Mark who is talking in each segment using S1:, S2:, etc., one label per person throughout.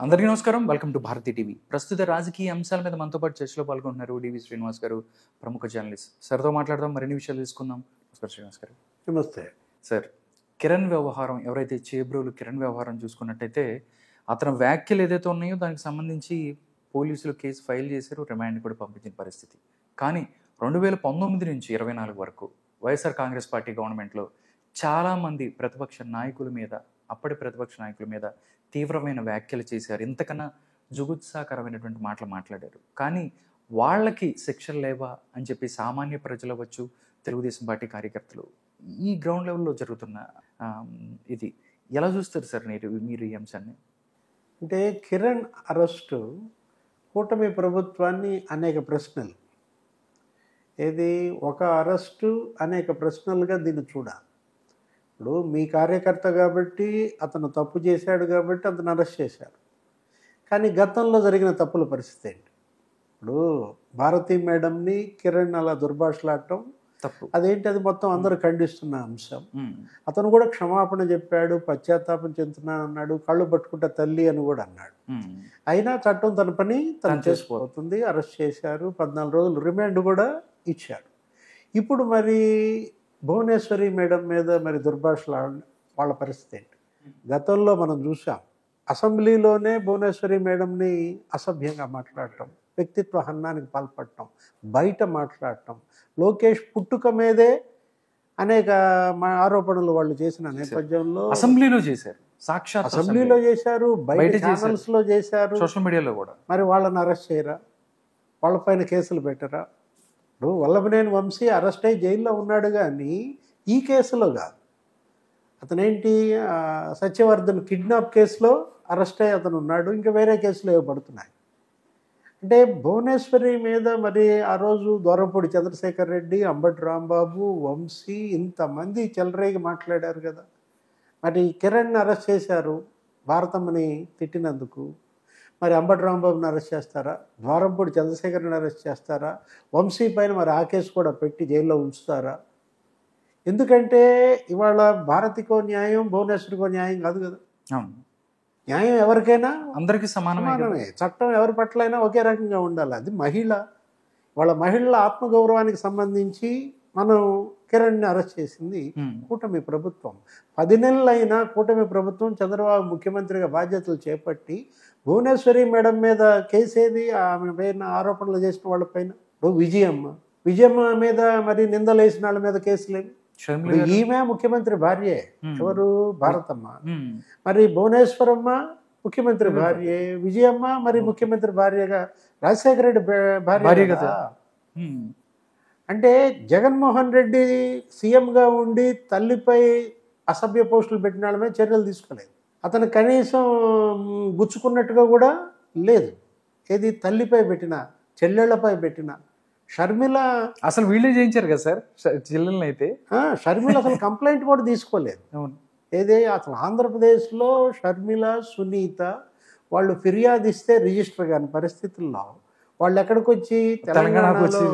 S1: అందరికీ నమస్కారం. Welcome to Bharati TV. ప్రస్తుత రాజకీయ అంశాల మీద మనతో పాటు చర్చలో పాల్గొంటున్నారు డివి శ్రీనివాస్ గారు, ప్రముఖ జర్నలిస్ట్. సార్తో మాట్లాడదాం, మరిన్ని విషయాలు తెలుసుకుందాం. నమస్కారం శ్రీనివాస్ గారు.
S2: నమస్తే
S1: సార్, కిరణ్ వ్యవహారం, ఎవరైతే చేబ్రోలు కిరణ్ వ్యవహారం చూసుకున్నట్టయితే అతని వ్యాఖ్యలు ఏదైతే ఉన్నాయో దానికి సంబంధించి పోలీసులు కేసు ఫైల్ చేశారు, రిమాండ్ కూడా పంపించిన పరిస్థితి. కానీ 2019 నుంచి 24 వరకు వైఎస్ఆర్ కాంగ్రెస్ పార్టీ గవర్నమెంట్లో చాలామంది ప్రతిపక్ష నాయకుల మీద, అప్పటి ప్రతిపక్ష నాయకుల మీద తీవ్రమైన వ్యాఖ్యలు చేశారు. ఇంతకన్నా జుగుత్సాకరమైనటువంటి మాటలు మాట్లాడారు. కానీ వాళ్ళకి శిక్షలు లేవా అని చెప్పి సామాన్య ప్రజలు అవ్వచ్చు, తెలుగుదేశం పార్టీ కార్యకర్తలు ఈ గ్రౌండ్ లెవెల్లో జరుగుతున్న ఇది ఎలా చూస్తారు సార్ మీరు ఈ అంశాన్ని?
S2: అంటే కిరణ్ అరెస్టు కూటమి ప్రభుత్వాన్ని అనేక ప్రశ్నలు, ఏది ఒక అరెస్టు అనేక ప్రశ్నలుగా దీన్ని చూడాలి. ఇప్పుడు మీ కార్యకర్త కాబట్టి అతను తప్పు చేశాడు కాబట్టి అతను అరెస్ట్ చేశారు. కానీ గతంలో జరిగిన తప్పుల పరిస్థితి ఏంటి? ఇప్పుడు భారతీ మేడంని కిరణ్ అలా దుర్భాషలాడటం
S1: తప్పు.
S2: అదేంటి, అది మొత్తం అందరూ ఖండిస్తున్న అంశం. అతను కూడా క్షమాపణ చెప్పాడు, పశ్చాత్తాపం చెందుతున్నాను అన్నాడు, కళ్ళు పట్టుకుంటే తల్లి అని కూడా అన్నాడు. అయినా చట్టం తన పని తను చేసుకోబోతుంది. అరెస్ట్ చేశారు, 14 రోజులు రిమాండ్ కూడా ఇచ్చారు. ఇప్పుడు మరి భువనేశ్వరి మేడం మీద మరి దుర్భాషలు వాళ్ళ పరిస్థితి ఏంటి? గతంలో మనం చూసాం, అసెంబ్లీలోనే భువనేశ్వరి మేడంని అసభ్యంగా మాట్లాడటం, వ్యక్తిత్వ హననానికి పాల్పడటం, బయట మాట్లాడటం, లోకేష్ పుట్టుక మీదే అనేక ఆరోపణలు వాళ్ళు చేసిన నేపథ్యంలో
S1: అసెంబ్లీలో చేశారు, సాక్షాత్
S2: అసెంబ్లీలో చేశారు, బయట ఛానల్స్ లో చేశారు,
S1: సోషల్ మీడియాలో కూడా.
S2: మరి వాళ్ళని అరెస్ట్ చేయరా? వాళ్ళపైన కేసులు పెట్టరా? ఇప్పుడు వల్లభనేని వంశీ అరెస్ట్ అయ్యి జైల్లో ఉన్నాడు, కానీ ఈ కేసులో కాదు. అతనేంటి, సత్యవర్ధన్ కిడ్నాప్ కేసులో అరెస్ట్ అయ్యి అతను ఉన్నాడు, ఇంకా వేరే కేసులు ఏవో పడుతున్నాయి. అంటే భువనేశ్వరి మీద మరి ఆ రోజు దొరపూడి చంద్రశేఖర్ రెడ్డి, అంబటి రాంబాబు, వంశీ ఇంతమంది చెలరేగి మాట్లాడారు కదా. మరి కిరణ్ని అరెస్ట్ చేశారు భారతమ్మని తిట్టినందుకు. మరి అంబటి రాంబాబుని అరెస్ట్ చేస్తారా? ద్వారంపూడి చంద్రశేఖర్ని అరెస్ట్ చేస్తారా? వంశీ పైన మరి ఆ కేసు కూడా పెట్టి జైల్లో ఉంచుతారా? ఎందుకంటే ఇవాళ భారతికో న్యాయం, భువనేశ్వరికో న్యాయం కాదు కదా. న్యాయం ఎవరికైనా
S1: అందరికీ సమానమే.
S2: చట్టం ఎవరి పట్ల అయినా ఒకే రకంగా ఉండాలి. అది మహిళ, వాళ్ళ మహిళల ఆత్మగౌరవానికి సంబంధించి మనం కిరణ్ని అరెస్ట్ చేసింది కూటమి ప్రభుత్వం. 10 నెలలైనా కూటమి ప్రభుత్వం చంద్రబాబు ముఖ్యమంత్రిగా బాధ్యతలు చేపట్టి భువనేశ్వరి మేడం మీద కేసేది, ఆమె పైన ఆరోపణలు చేసిన వాళ్ళ పైన. విజయమ్మ మీద మరి నిందలు వేసిన వాళ్ళ మీద కేసులేవి. ఈమె ముఖ్యమంత్రి భార్యే, ఎవరు, భారతమ్మ. మరి భువనేశ్వరమ్మ ముఖ్యమంత్రి భార్యే, విజయమ్మ మరి ముఖ్యమంత్రి భార్యగా రాజశేఖర రెడ్డి భార్య కదా. అంటే జగన్మోహన్ రెడ్డి సీఎంగా ఉండి తల్లిపై అసభ్య పోస్టులు పెట్టిన వాళ్ళ మీద చర్యలు తీసుకోలేదు. అతను కనీసం గుచ్చుకున్నట్టుగా కూడా లేదు. ఏది, తల్లిపై పెట్టిన, చెల్లెళ్లపై పెట్టిన. షర్మిల
S1: అసలు వీళ్ళే చేయించారు కదా సార్ చెల్లెల్ని అయితే.
S2: షర్మిల అసలు కంప్లైంట్ కూడా తీసుకోలేదు. ఏదే, అసలు ఆంధ్రప్రదేశ్లో షర్మిల, సునీత వాళ్ళు ఫిర్యాదు ఇస్తే రిజిస్టర్ కాని పరిస్థితుల్లో వాళ్ళు ఎక్కడికి వచ్చి తెలంగాణలో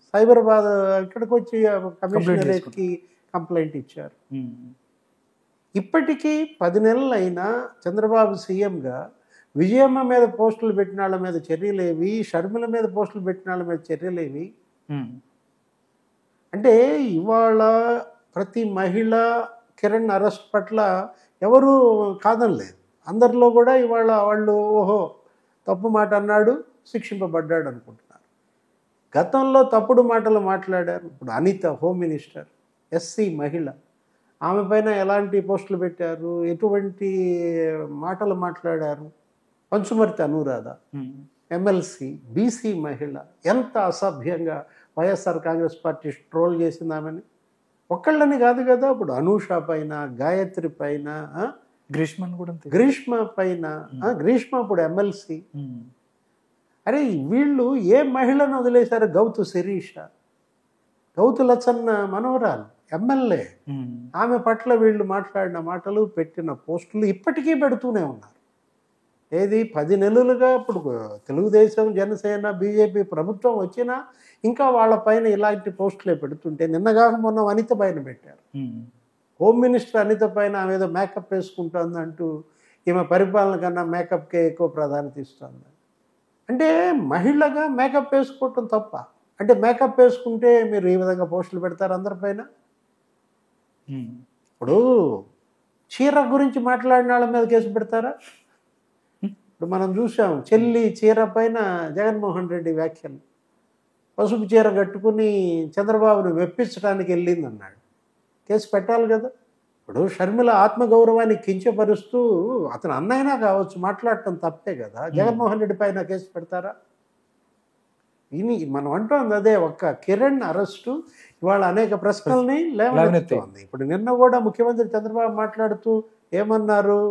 S2: సైబరాబాద్ ఇక్కడికి వచ్చి కమిషనరేట్కి కంప్లైంట్ ఇచ్చారు. ఇప్పటికీ 10 నెలలైనా చంద్రబాబు సీఎంగా విజయమ్మ మీద పోస్టులు పెట్టిన వాళ్ళ మీద చర్యలేవి, షర్మిల మీద పోస్టులు పెట్టిన వాళ్ళ మీద చర్యలేవి. అంటే ఇవాళ ప్రతి మహిళ కిరణ్ అరెస్ట్ పట్ల ఎవరు కాదనలేదు. అందరిలో కూడా ఇవాళ వాళ్ళు ఓహో తప్పు మాట అన్నాడు, శిక్షింపబడ్డాడు అనుకుంటున్నారు. గతంలో తప్పుడు మాటలు మాట్లాడారు. ఇప్పుడు అనిత హోమ్ మినిస్టర్, ఎస్సీ మహిళ, ఆమె పైన ఎలాంటి పోస్టులు పెట్టారు, ఎటువంటి మాటలు మాట్లాడారు. పంచుమర్తి అనురాధ ఎమ్మెల్సీ, బీసీ మహిళ, ఎంత అసభ్యంగా వైఎస్ఆర్ కాంగ్రెస్ పార్టీ ట్రోల్ చేసింది ఆమెని. ఒక్కళ్ళని కాదు కదా, ఇప్పుడు అనూష పైన, గాయత్రి పైన, గ్రీష్మ పైన. గ్రీష్మ ఇప్పుడు ఎమ్మెల్సీ. అరే వీళ్ళు ఏ మహిళను వదిలేశారు? గౌతు శిరీష, గౌతు లచ్చన్న మనవరాలు, ఎమ్మెల్యే. ఆమె పట్ల వీళ్ళు మాట్లాడిన మాటలు, పెట్టిన పోస్టులు ఇప్పటికీ పెడుతూనే ఉన్నారు. ఏది, 10 నెలలుగా ఇప్పుడు తెలుగుదేశం, జనసేన, బీజేపీ ప్రభుత్వం వచ్చినా ఇంకా వాళ్ళ పైన ఇలాంటి పోస్టులే పెడుతుంటే, నిన్నగాక మొన్న అనిత పైన పెట్టారు. హోమ్ మినిస్టర్ అనిత పైన ఆమె ఏదో మేకప్ వేసుకుంటుందంటూ ఈమె పరిపాలన కన్నా మేకప్కే ఎక్కువ ప్రాధాన్యత ఇస్తుంది. అంటే మహిళగా మేకప్ వేసుకోవటం తప్ప? అంటే మేకప్ వేసుకుంటే మీరు ఈ విధంగా పోస్టులు పెడతారు అందరిపైన? ఇప్పుడు చీర గురించి మాట్లాడిన వాళ్ళ మీద కేసు పెడతారా? ఇప్పుడు మనం చూసాం చెల్లి చీర పైన జగన్మోహన్ రెడ్డి వ్యాఖ్యలు, పసుపు చీర కట్టుకుని చంద్రబాబును మెప్పించడానికి వెళ్ళింది అన్నాడు. కేసు పెట్టాలి కదా. ఇప్పుడు షర్మిల ఆత్మగౌరవాన్ని కించపరుస్తూ అతను అన్నైనా కావచ్చు మాట్లాడటం తప్పే కదా. జగన్మోహన్ రెడ్డి పైన కేసు పెడతారా? ఇది మనం అంటోంది అదే. ఒక్క కిరణ్ అరెస్టు ఇవాళ అనేక ప్రశ్నల్ని లేవనెత్తుతోంది. ఇప్పుడు నిన్న కూడా ముఖ్యమంత్రి చంద్రబాబు మాట్లాడుతూ ఏమన్నారు?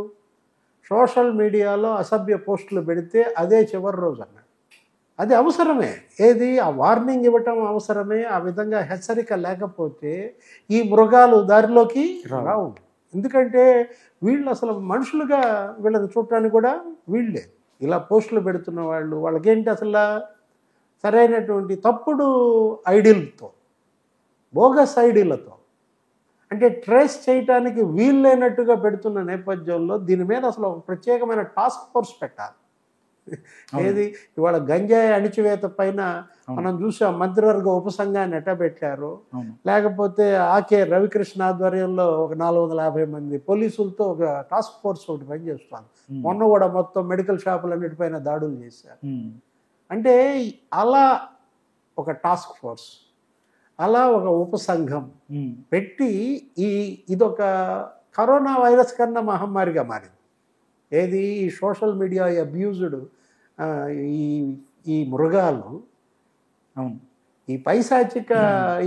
S2: సోషల్ మీడియాలో అసభ్య పోస్టులు పెడితే అదే చివరి రోజు అన్నాడు. అది అవసరమే. ఏది ఆ వార్నింగ్ ఇవ్వటం అవసరమే. ఆ విధంగా హెచ్చరిక లేకపోతే ఈ మృగాలు దారిలోకి రావు. ఎందుకంటే వీళ్ళు అసలు మనుషులుగా వీళ్ళని చూడటానికి కూడా వీళ్ళే. ఇలా పోస్టులు పెడుతున్న వాళ్ళు వాళ్ళకేంటి అసలు సరైనటువంటి తప్పుడు ఐడియల్తో, బోగస్ ఐడియలతో, అంటే ట్రేస్ చేయటానికి వీల్లేనట్టుగా పెడుతున్న నేపథ్యంలో దీని మీద అసలు ఒక ప్రత్యేకమైన టాస్క్ ఫోర్స్ పెట్టాలి. ఏది ఇవాళ గంజాయి అణిచివేత పైన మనం చూసాం మంత్రివర్గ ఉపసంఘాన్ని ఎట్టబెట్టారు. లేకపోతే ఆకే రవికృష్ణ ఆధ్వర్యంలో ఒక 450 మంది పోలీసులతో ఒక టాస్క్ ఫోర్స్ ఒకటి పనిచేస్తాను. మొన్న కూడా మొత్తం మెడికల్ షాపులన్నిటిపైన దాడులు చేశారు. అంటే అలా ఒక టాస్క్ ఫోర్స్, అలా ఒక ఉపసంఘం పెట్టి ఇదొక కరోనా వైరస్ కన్నా మహమ్మారిగా మారింది. ఏది ఈ సోషల్ మీడియా అబ్యూజ్డ్ ఈ మృగాలు ఈ పైశాచిక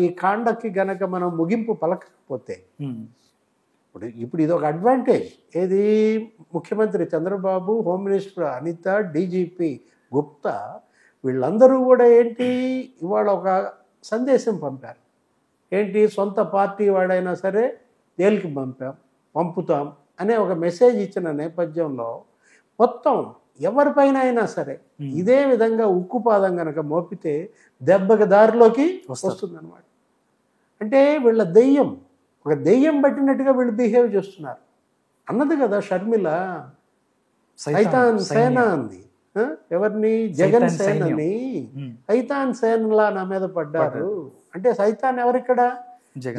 S2: ఈ కాండకి గనక మనం ముగింపు పలకకపోతే ఇప్పుడు ఇదొక అడ్వాంటేజ్. ఏది ముఖ్యమంత్రి Chandrababu, home minister Anitha, DGP Gupta వీళ్ళందరూ కూడా ఏంటి ఇవాళ ఒక సందేశం పంపారు. ఏంటి సొంత పార్టీ వాడైనా సరే జైలుకి పంపుతాం అనే ఒక మెసేజ్ ఇచ్చిన నేపథ్యంలో మొత్తం ఎవరిపైన అయినా సరే ఇదే విధంగా ఉక్కుపాదం కనుక మోపితే దెబ్బకి దారిలోకి వస్తుందన్నమాట. అంటే వీళ్ళ దెయ్యం, ఒక దెయ్యం పట్టినట్టుగా వీళ్ళు బిహేవ్ చేస్తున్నారు అన్నది కదా షర్మిల. సైతాన్ సేన అంది. ఎవరిని? జగన్ సేనని సైతాన్ సేనలా నా మీద పడ్డారు. అంటే సైతాన్ ఎవరిక్కడ?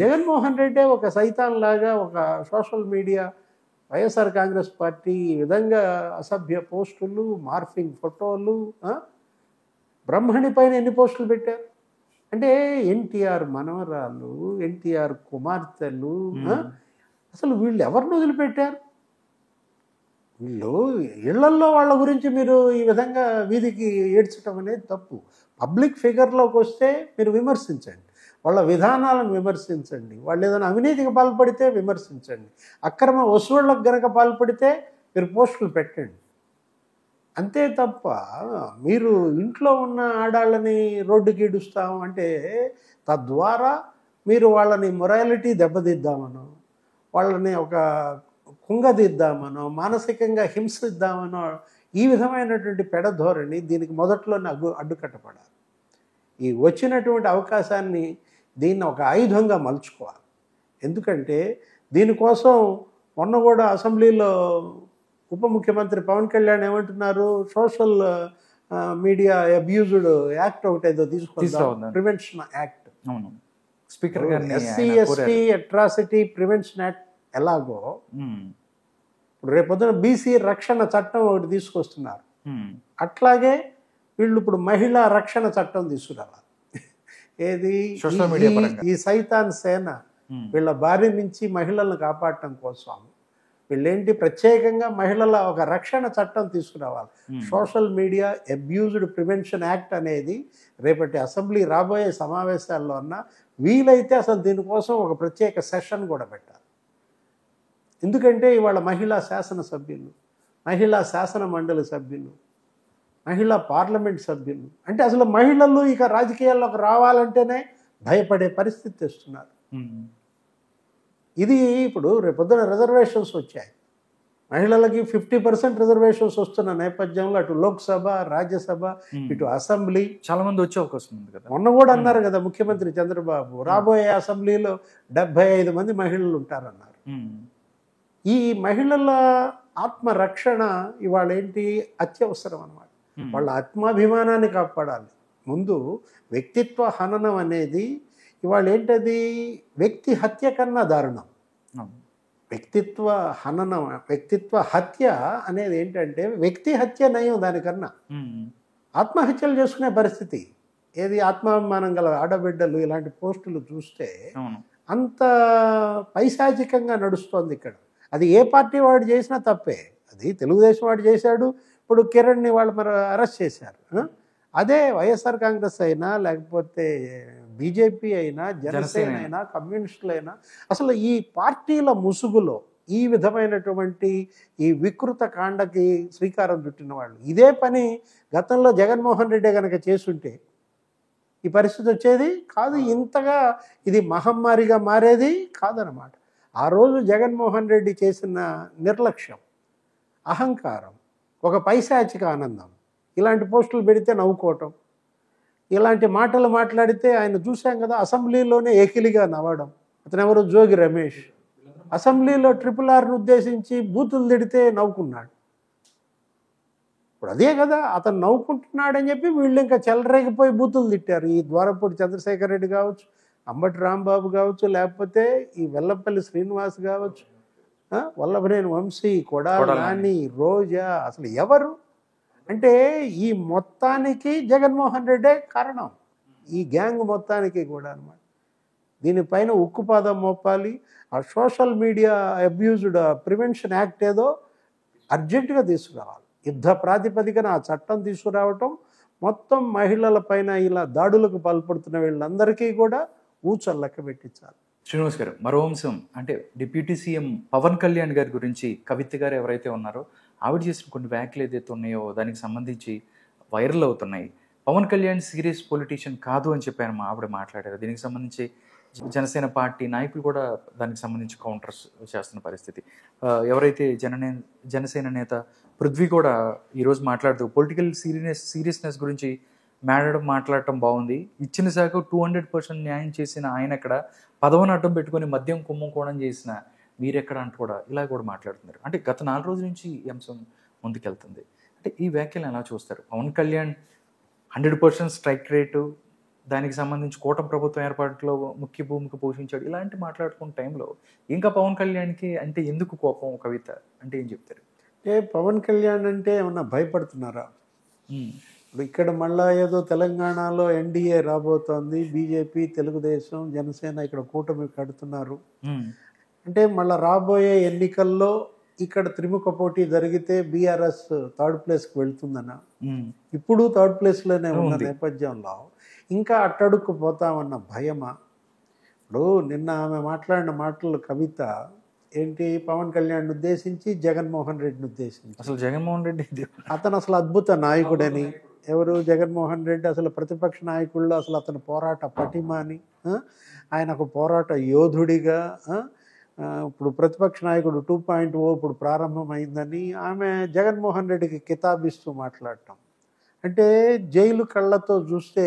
S2: జగన్మోహన్ రెడ్డి ఒక సైతాన్ లాగా ఒక social media YSR Congress party ఈ విధంగా అసభ్య పోస్టులు, మార్ఫింగ్ ఫోటోలు, బ్రహ్మణి పైన ఎన్ని పోస్టులు పెట్టారు? అంటే ఎన్టీఆర్ మనవరాలు, ఎన్టీఆర్ కుమార్తెలు, అసలు వీళ్ళు ఎవరిని వదిలిపెట్టారు? వీళ్ళు ఇళ్లల్లో వాళ్ళ గురించి మీరు ఈ విధంగా వీధికి ఏడ్చడం అనేది తప్పు. పబ్లిక్ ఫిగర్లోకి వస్తే మీరు విమర్శించండి, వాళ్ళ విధానాలను విమర్శించండి, వాళ్ళు ఏదైనా అవినీతికి పాల్పడితే విమర్శించండి, అక్రమ వసూళ్లకు గనక పాల్పడితే మీరు పోస్టులు పెట్టండి. అంతే తప్ప మీరు ఇంట్లో ఉన్న ఆడాళ్ళని రోడ్డుకి ఈడుస్తాం అంటే తద్వారా మీరు వాళ్ళని మొరాలిటీ దెబ్బతిద్దామనో, వాళ్ళని ఒక కుంగదిద్దామనో, మానసికంగా హింసిద్దామనో ఈ విధమైనటువంటి పెడధోరణి దీనికి మొదట్లోనే అడ్డుకట్టపడాలి. ఈ వచ్చినటువంటి అవకాశాన్ని దీన్ని ఒక ఆయుధంగా మలుచుకోవాలి. ఎందుకంటే దీనికోసం మొన్న కూడా అసెంబ్లీలో ఉప ముఖ్యమంత్రి పవన్ కళ్యాణ్ ఏమంటున్నారు? సోషల్ మీడియా అబ్యూజ్డ్ యాక్ట్ ఒకటి ఏదో తీసుకుంటాం, prevention act. Speaker SC ST atrocity prevention act ఎలాగో ఇప్పుడు రేపొద్దున బీసీ రక్షణ చట్టం ఒకటి తీసుకొస్తున్నారు. అట్లాగే వీళ్ళు ఇప్పుడు మహిళా రక్షణ చట్టం తీసుకురావాలి. ఏది ఈ సైతాన్ సేన వీళ్ళ బారి నుంచి మహిళలను కాపాడటం కోసం వీళ్ళేంటి ప్రత్యేకంగా మహిళల ఒక రక్షణ చట్టం తీసుకురావాలి. Social media abused prevention act అనేది రేపటి అసెంబ్లీ రాబోయే సమావేశాల్లో అన్న వీలైతే అసలు దీనికోసం ఒక ప్రత్యేక సెషన్ కూడా పెట్టాలి. ఎందుకంటే ఇవాళ మహిళా శాసనసభ్యులు, మహిళా శాసన మండలి సభ్యులు, మహిళా పార్లమెంట్ సభ్యులు అంటే అసలు మహిళలు ఇక రాజకీయాల్లోకి రావాలంటేనే భయపడే పరిస్థితి తెస్తున్నారు. ఇది ఇప్పుడు రేపొద్దున రిజర్వేషన్స్ వచ్చాయి, మహిళలకి 50% రిజర్వేషన్స్ వస్తున్న నేపథ్యంలో అటు లోక్సభ, రాజ్యసభ, ఇటు అసెంబ్లీ
S1: చాలా మంది వచ్చే అవకాశం ఉంది కదా.
S2: మొన్న కూడా అన్నారు కదా ముఖ్యమంత్రి చంద్రబాబు, రాబోయే అసెంబ్లీలో 75 మంది మహిళలు ఉంటారన్నారు. ఈ మహిళల ఆత్మరక్షణ ఇవాళ ఏంటి అత్యవసరం అన్నమాట. వాళ్ళ ఆత్మాభిమానాన్ని కాపాడాలి. ముందు వ్యక్తిత్వ హననం అనేది ఇవాళ ఏంటది వ్యక్తి హత్య కన్నా దారుణం. వ్యక్తిత్వ హననం, వ్యక్తిత్వ హత్య అనేది ఏంటంటే వ్యక్తి హత్య నయం దానికన్నా. ఆత్మహత్యలు చేసుకునే పరిస్థితి ఏది, ఆత్మాభిమానం గల ఆడబిడ్డలు ఇలాంటి పోస్టులు చూస్తే అంత పైశాచికంగా నడుస్తోంది ఇక్కడ. అది ఏ పార్టీ వాడు చేసినా తప్పే. అది తెలుగుదేశం వాడు చేశాడు, ఇప్పుడు కిరణ్ని వాళ్ళు మరి అరెస్ట్ చేశారు. అదే వైఎస్ఆర్ కాంగ్రెస్ అయినా లేకపోతే బీజేపీ అయినా జనసేన అయినా కమ్యూనిస్టులైనా అసలు ఈ పార్టీల ముసుగులో ఈ విధమైనటువంటి ఈ వికృత కాండకి శ్రీకారం చుట్టిన వాళ్ళు. ఇదే పని గతంలో జగన్మోహన్ రెడ్డి కనుక చేసుంటే ఈ పరిస్థితి వచ్చేది కాదు, ఇంతగా ఇది మహమ్మారిగా మారేది కాదనమాట. ఆ రోజు జగన్మోహన్ రెడ్డి చేసిన నిర్లక్ష్యం, అహంకారం, ఒక పైశాచిక ఆనందం, ఇలాంటి పోస్టులు పెడితే నవ్వుకోవటం, ఇలాంటి మాటలు మాట్లాడితే ఆయన చూసాం కదా అసెంబ్లీలోనే ఏకిలిగా నవ్వడం. అతను ఎవరు, జోగి రమేష్, అసెంబ్లీలో RRRను ఉద్దేశించి బూతులు తిడితే నవ్వుకున్నాడు. ఇప్పుడు అదే కదా అతను నవ్వుకుంటున్నాడని చెప్పి వీళ్ళు ఇంకా చెలరేగిపోయి బూతులు తిట్టారు. ఈ ద్వారపూడి చంద్రశేఖర్ రెడ్డి కావచ్చు, అంబటి రాంబాబు కావచ్చు, లేకపోతే ఈ వెల్లంపల్లి శ్రీనివాస్ కావచ్చు, వల్లభనేని వంశీ, కొడాలి నాని, రోజా, అసలు ఎవరు అంటే ఈ మొత్తానికి జగన్మోహన్ రెడ్డే కారణం, ఈ గ్యాంగ్ మొత్తానికి కూడా అనమాట. దీనిపైన ఉక్కుపాదం మోపాలి. ఆ social media abused prevention act ఏదో అర్జెంటుగా తీసుకురావాలి. యుద్ధ ప్రాతిపదికన ఆ చట్టం తీసుకురావటం, మొత్తం మహిళల పైన ఇలా దాడులకు పాల్పడుతున్న వీళ్ళందరికీ కూడా ఊచలు లెక్క పెట్టించాలి.
S1: శ్రీనివాస్ గారు, మరో అంశం అంటే డిప్యూటీ సీఎం పవన్ కళ్యాణ్ గారి గురించి కవిత గారు ఎవరైతే ఉన్నారో ఆవిడ చేసిన కొన్ని వ్యాఖ్యలు ఏదైతే ఉన్నాయో దానికి సంబంధించి వైరల్ అవుతున్నాయి. పవన్ కళ్యాణ్ సీరియస్ పొలిటీషియన్ కాదు అని చెప్పారు ఆవిడ మాట్లాడారు. దీనికి సంబంధించి జనసేన పార్టీ నాయకులు కూడా దానికి సంబంధించి కౌంటర్స్ చేస్తున్న పరిస్థితి. ఎవరైతే జనసేన నేత పృథ్వీ కూడా ఈరోజు మాట్లాడుతూ పొలిటికల్ సీరియస్నెస్ గురించి మాట్లాడటం బాగుంది, ఇచ్చిన శాఖ 200% న్యాయం చేసిన ఆయన ఎక్కడ, పదవిని అడ్డం పెట్టుకొని మద్యం కుంభకోణం చేసిన మీరెక్కడ అంటూ కూడా ఇలా కూడా మాట్లాడుతున్నారు. అంటే గత 4 రోజుల నుంచి ఈ అంశం ముందుకెళ్తుంది. అంటే ఈ వ్యాఖ్యలు ఎలా చూస్తారు? పవన్ కళ్యాణ్ 100% స్ట్రైక్ రేటు, దానికి సంబంధించి కూటమి ప్రభుత్వం ఏర్పాటులో ముఖ్య భూమిక పోషించాడు, ఇలాంటి మాట్లాడుకున్న టైంలో ఇంకా పవన్ కళ్యాణ్కి అంటే ఎందుకు కోపం? కవిత అంటే ఏం చెప్తారు?
S2: పవన్ కళ్యాణ్ అంటే ఏమన్నా భయపడుతున్నారా? ఇప్పుడు ఇక్కడ మళ్ళా ఏదో తెలంగాణలో ఎన్డీఏ రాబోతోంది, బీజేపీ, తెలుగుదేశం, జనసేన ఇక్కడ కూటమి కడుతున్నారు అంటే మళ్ళీ రాబోయే ఎన్నికల్లో ఇక్కడ త్రిముఖ పోటీ జరిగితే బీఆర్ఎస్ 3rd ప్లేస్కి వెళ్తుందన్న, ఇప్పుడు 3rd ప్లేస్లోనే ఉన్న నేపథ్యంలో ఇంకా అట్టడుక్కు పోతామన్న భయమా? ఇప్పుడు నిన్న ఆమె మాట్లాడిన మాటలు కవిత ఏంటి, పవన్ కళ్యాణ్ ఉద్దేశించి జగన్మోహన్ రెడ్డిని ఉద్దేశించి,
S1: అసలు జగన్మోహన్ రెడ్డి
S2: అతను అసలు అద్భుత నాయకుడని, ఎవరు జగన్మోహన్ రెడ్డి అసలు ప్రతిపక్ష నాయకుల్లో అసలు అతను పోరాట పటిమ అని, ఆయన ఒక పోరాట యోధుడిగా, ఇప్పుడు ప్రతిపక్ష నాయకుడు 2.0 ఇప్పుడు ప్రారంభమైందని ఆమె జగన్మోహన్ రెడ్డికి కితాబిస్తూ మాట్లాడటం. అంటే జైలు కళ్ళతో చూస్తే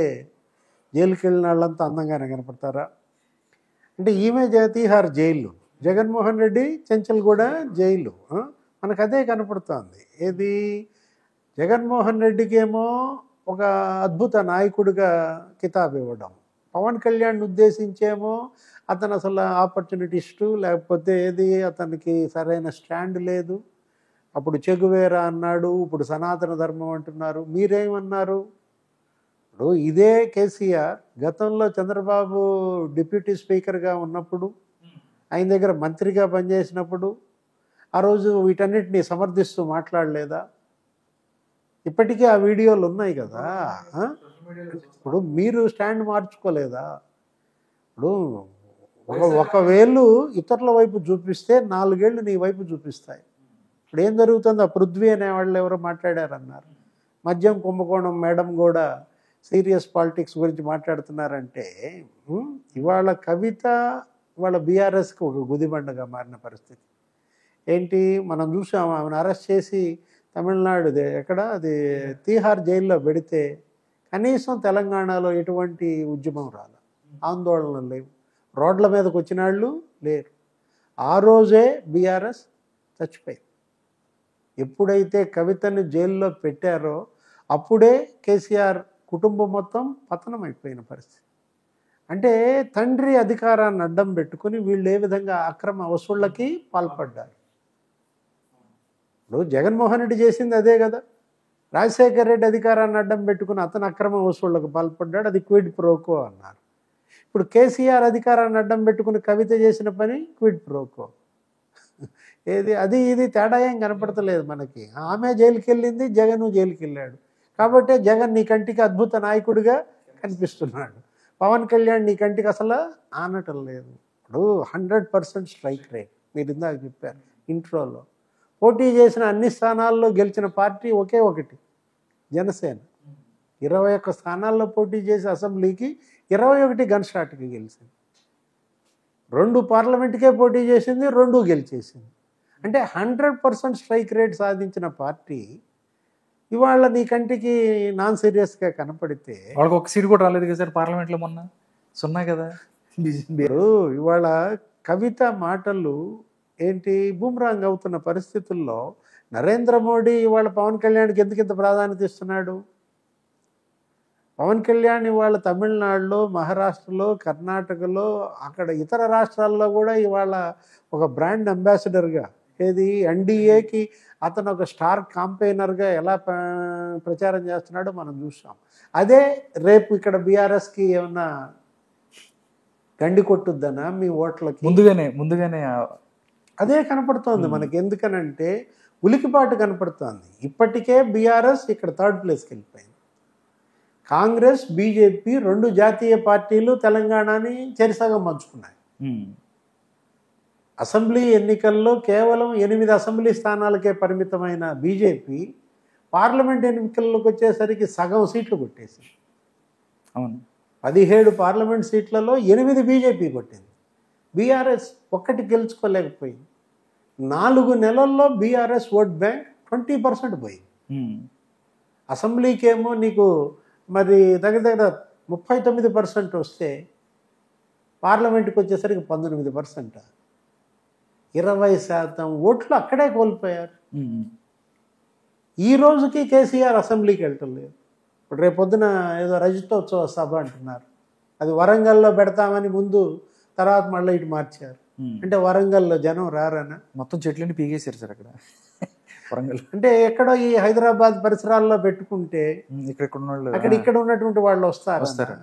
S2: జైలుకి వెళ్ళిన వాళ్ళంతా అందంగానే కనపడతారా? అంటే ఈమె తీహార్ జైలు, జగన్మోహన్ రెడ్డి చెంచల్గూడ జైలు, మనకు అదే కనపడుతుంది. ఏది, జగన్మోహన్ రెడ్డికి ఏమో ఒక అద్భుత నాయకుడిగా కితాబ్ ఇవ్వడం, పవన్ కళ్యాణ్ ఉద్దేశించేమో అతను అసలు ఆపర్చునిటిస్టు, లేకపోతే ఏది అతనికి సరైన స్టాండ్ లేదు. అప్పుడు చెగువేరా అన్నాడు, ఇప్పుడు సనాతన ధర్మం అంటున్నారు. మీరేమన్నారు? ఇప్పుడు ఇదే కేసీఆర్ గతంలో చంద్రబాబు డిప్యూటీ స్పీకర్గా ఉన్నప్పుడు, ఆయన దగ్గర మంత్రిగా పనిచేసినప్పుడు ఆ రోజు వీటన్నిటిని సమర్థిస్తూ మాట్లాడలేదా? ఇప్పటికీ ఆ వీడియోలు ఉన్నాయి కదా. ఇప్పుడు మీరు స్టాండ్ మార్చుకోలేదా? ఇప్పుడు ఒకవేళ ఇతరుల వైపు చూపిస్తే 4 ఏళ్ళు నీ వైపు చూపిస్తాయి. ఇప్పుడు ఏం జరుగుతుంది? ఆ పృథ్వీ అనే వాళ్ళు ఎవరో మాట్లాడారన్నారు, మద్యం కుంభకోణం మేడం కూడా సీరియస్ పాలిటిక్స్ గురించి మాట్లాడుతున్నారంటే, ఇవాళ కవిత ఇవాళ బీఆర్ఎస్కి ఒక గుదిబండగా మారిన పరిస్థితి ఏంటి మనం చూసాం. ఆమెను అరెస్ట్ చేసి తమిళనాడు ఎక్కడ అది తీహార్ జైల్లో పెడితే కనీసం తెలంగాణలో ఎటువంటి ఉద్యమం రాదు, ఆందోళనలు లేవు, రోడ్ల మీదకి వచ్చిన వాళ్ళు లేరు. ఆ రోజే బీఆర్ఎస్ చచ్చిపోయింది. ఎప్పుడైతే కవితని జైల్లో పెట్టారో అప్పుడే కేసీఆర్ కుటుంబం మొత్తం పతనం అయిపోయిన పరిస్థితి. అంటే తండ్రి అధికారాన్ని అడ్డం పెట్టుకుని వీళ్ళు ఏ విధంగా అక్రమ వసూళ్ళకి పాల్పడ్డారు. ఇప్పుడు జగన్మోహన్ రెడ్డి చేసింది అదే కదా. రాజశేఖర్ రెడ్డి అధికారాన్ని అడ్డం పెట్టుకుని అతను అక్రమ వసూళ్ళకు పాల్పడ్డాడు, అది క్విడ్ ప్రోకో అన్నారు. ఇప్పుడు కేసీఆర్ అధికారాన్ని అడ్డం పెట్టుకుని కవిత చేసిన పని క్విడ్ ప్రోకో. ఏది అది ఇది తేడా ఏం కనపడతలేదు మనకి. ఆమె జైలుకి వెళ్ళింది, జగన్ జైలుకి వెళ్ళాడు. కాబట్టి జగన్ నీ కంటికి అద్భుత నాయకుడిగా కనిపిస్తున్నాడు. పవన్ కళ్యాణ్ నీ కంటికి అసలు ఆనటం లేదు. ఇప్పుడు 100% స్ట్రైక్ రేట్ మీరు ఇందాక చెప్పారు ఇంట్రోలో. పోటీ చేసిన అన్ని స్థానాల్లో గెలిచిన పార్టీ ఒకే ఒకటి, జనసేన. 21 స్థానాల్లో పోటీ చేసి అసెంబ్లీకి 21 గన్ షాట్కి గెలిచింది. 2 పార్లమెంట్కే పోటీ చేసింది, 2 గెలిచేసింది. అంటే 100% స్ట్రైక్ రేట్ సాధించిన పార్టీ ఇవాళ నీ కంటికి నాన్ సీరియస్గా కనపడితే,
S1: వాళ్ళకి ఒక సీట్ కూడా రాలేదు కదా సార్ పార్లమెంట్లో మొన్న, 0 కదా.
S2: ఇవాళ కవిత మాటలు ఏంటి బూమ్రాంగ్ అవుతున్న పరిస్థితుల్లో నరేంద్ర మోడీ ఇవాళ పవన్ కళ్యాణ్కి ఎందుకు ఇంత ప్రాధాన్యత ఇస్తున్నాడు? పవన్ కళ్యాణ్ ఇవాళ తమిళనాడులో, మహారాష్ట్రలో, కర్ణాటకలో, అక్కడ ఇతర రాష్ట్రాల్లో కూడా ఇవాళ ఒక బ్రాండ్ అంబాసిడర్గా, ఏది ఎన్డీఏకి అతను ఒక స్టార్ కాంపెయినర్గా ఎలా ప్రచారం చేస్తున్నాడో మనం చూసాం. అదే రేపు ఇక్కడ బీఆర్ఎస్కి ఏమన్నా గండి కొట్టుద్దనా మీ ఓట్లకి?
S1: ముందుగానే
S2: అదే కనపడుతోంది మనకి. ఎందుకనంటే ఉలికిపాటు కనపడుతోంది. ఇప్పటికే బీఆర్ఎస్ ఇక్కడ 3rd ప్లేస్కి వెళ్ళిపోయింది. కాంగ్రెస్, బీజేపీ 2 జాతీయ పార్టీలు తెలంగాణని చెరిసగం పంచుకున్నాయి. అసెంబ్లీ ఎన్నికల్లో కేవలం 8 అసెంబ్లీ స్థానాలకే పరిమితమైన బీజేపీ పార్లమెంట్ ఎన్నికల్లోకి వచ్చేసరికి సగం సీట్లు కొట్టేసింది.
S1: అవును,
S2: 17 పార్లమెంట్ సీట్లలో 8 బీజేపీ కొట్టింది. బీఆర్ఎస్ ఒక్కటి గెలుచుకోలేకపోయింది. 4 నెలల్లో బీఆర్ఎస్ ఓట్ బ్యాంక్ 20% పోయింది. అసెంబ్లీకేమో నీకు మరి దగ్గర 39% వస్తే పార్లమెంట్కి వచ్చేసరికి 19%. 20% ఓట్లు అక్కడే కోల్పోయారు. ఈ రోజుకి కేసీఆర్ అసెంబ్లీకి వెళ్ళటం లేదు. ఇప్పుడు రేపొద్దున ఏదో రజతోత్సవ సభ అంటున్నారు, అది వరంగల్లో పెడతామని ముందు, తర్వాత మళ్ళీ ఇటు మార్చారు. అంటే వరంగల్లో జనం రారనా?
S1: మొత్తం చెట్లని పీకేసారు సార్ అక్కడ వరంగల్.
S2: అంటే ఎక్కడో ఈ హైదరాబాద్ పరిసరాల్లో పెట్టుకుంటే ఇక్కడ ఉన్నటువంటి వాళ్ళు వస్తారు.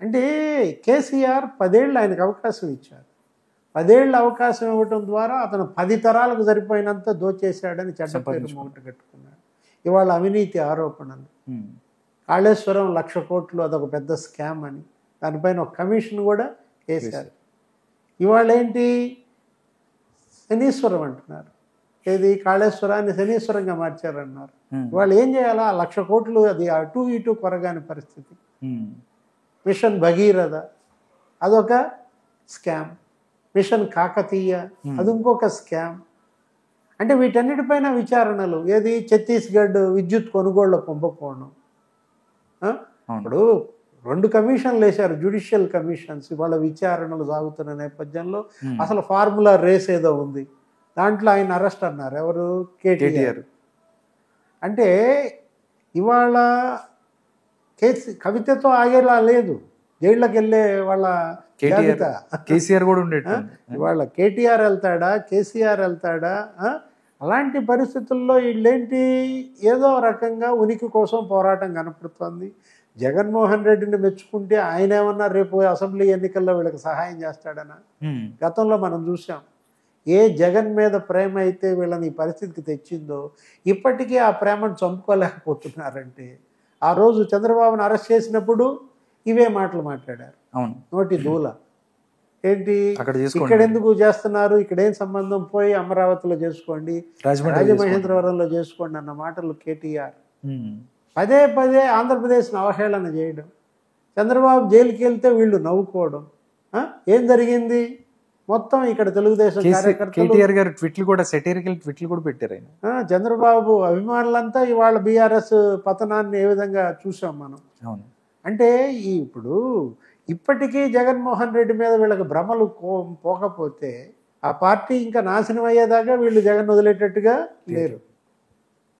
S2: అంటే కేసీఆర్ 10 ఏళ్ళు ఆయనకు అవకాశం ఇచ్చారు. 10 ఏళ్ళు అవకాశం ఇవ్వటం ద్వారా అతను 10 తరాలకు సరిపోయినంత దోచేశాడని చెడ్డ పేరు మూట కట్టుకున్నాడు. ఇవాళ అవినీతి ఆరోపణలు, కాళేశ్వరం 1,00,000 కోట్లు అదొక పెద్ద స్కామ్ అని, దానిపైన ఒక కమిషన్ కూడా వేశారు. ఇవాళ ఏంటి శనీశ్వరం అంటున్నారు, ఏది కాళేశ్వరాన్ని శనీశ్వరంగా మార్చారన్నారు. ఇవాళ ఏం చేయాలా? 1,00,000 కోట్లు అది అటు ఇటు కొరగాని పరిస్థితి. మిషన్ భగీరథ అదొక స్కామ్, మిషన్ కాకతీయ అది ఇంకొక స్కామ్. అంటే వీటన్నిటిపైన విచారణలు, ఏది ఛత్తీస్గఢ్ విద్యుత్ కొనుగోళ్ల కుంభకోణం. ఇప్పుడు 2 కమిషన్లు వేశారు, జ్యుడిషియల్ కమిషన్స్. ఇవాళ విచారణలు సాగుతున్న నేపథ్యంలో అసలు ఫార్ములా రేస్ ఏదో ఉంది, దాంట్లో ఆయన అరెస్ట్ అన్నారు. ఎవరు? కేటీఆర్. అంటే ఇవాళ కవితతో ఆగేలా లేదు, జైళ్ళకి వెళ్ళే వాళ్ళ
S1: కేసీఆర్ కూడా ఉండేది.
S2: ఇవాళ కేటీఆర్ వెళ్తాడా, కేసీఆర్ వెళ్తాడా? అలాంటి పరిస్థితుల్లో వీళ్ళేంటి ఏదో రకంగా ఉనికి కోసం పోరాటం కనపడుతుంది. జగన్మోహన్ రెడ్డిని మెచ్చుకుంటే ఆయన ఏమన్నా రేపు అసెంబ్లీ ఎన్నికల్లో వీళ్ళకి సహాయం చేస్తాడనా? గతంలో మనం చూసాం. ఏ జగన్ మీద ప్రేమ అయితే వీళ్ళని ఈ పరిస్థితికి తెచ్చిందో ఇప్పటికీ ఆ ప్రేమను చంపుకోలేకపోతున్నారంటే, ఆ రోజు చంద్రబాబును అరెస్ట్ చేసినప్పుడు ఇవే మాటలు మాట్లాడారు.
S1: అవును,
S2: నోటి దూల. ఏంటి ఇక్కడ ఎందుకు చేస్తున్నారు, ఇక్కడ ఏం సంబంధం, పోయి అమరావతిలో చేసుకోండి, రాజమహేంద్రవరంలో చేసుకోండి అన్న మాటలు కేటీఆర్. పదే ఆంధ్రప్రదేశ్ను అవహేళన చేయడం, చంద్రబాబు జైలుకి వెళ్తే వీళ్ళు నవ్వుకోవడం. ఏం జరిగింది? మొత్తం ఇక్కడ తెలుగుదేశం
S1: కేటీఆర్ గారు ట్వీట్లు కూడా, సెటైరికల్ ట్వీట్లు కూడా పెట్టారు ఆయన.
S2: చంద్రబాబు అభిమానులంతా ఇవాళ బీఆర్ఎస్ పతనాన్ని ఏ విధంగా చూసాం మనం.
S1: అవును,
S2: అంటే ఇప్పటికీ జగన్మోహన్ రెడ్డి మీద వీళ్ళకి భ్రమలు పోకపోతే ఆ పార్టీ ఇంకా నాశనం అయ్యేదాకా వీళ్ళు జగన్ వదిలేటట్టుగా లేరు.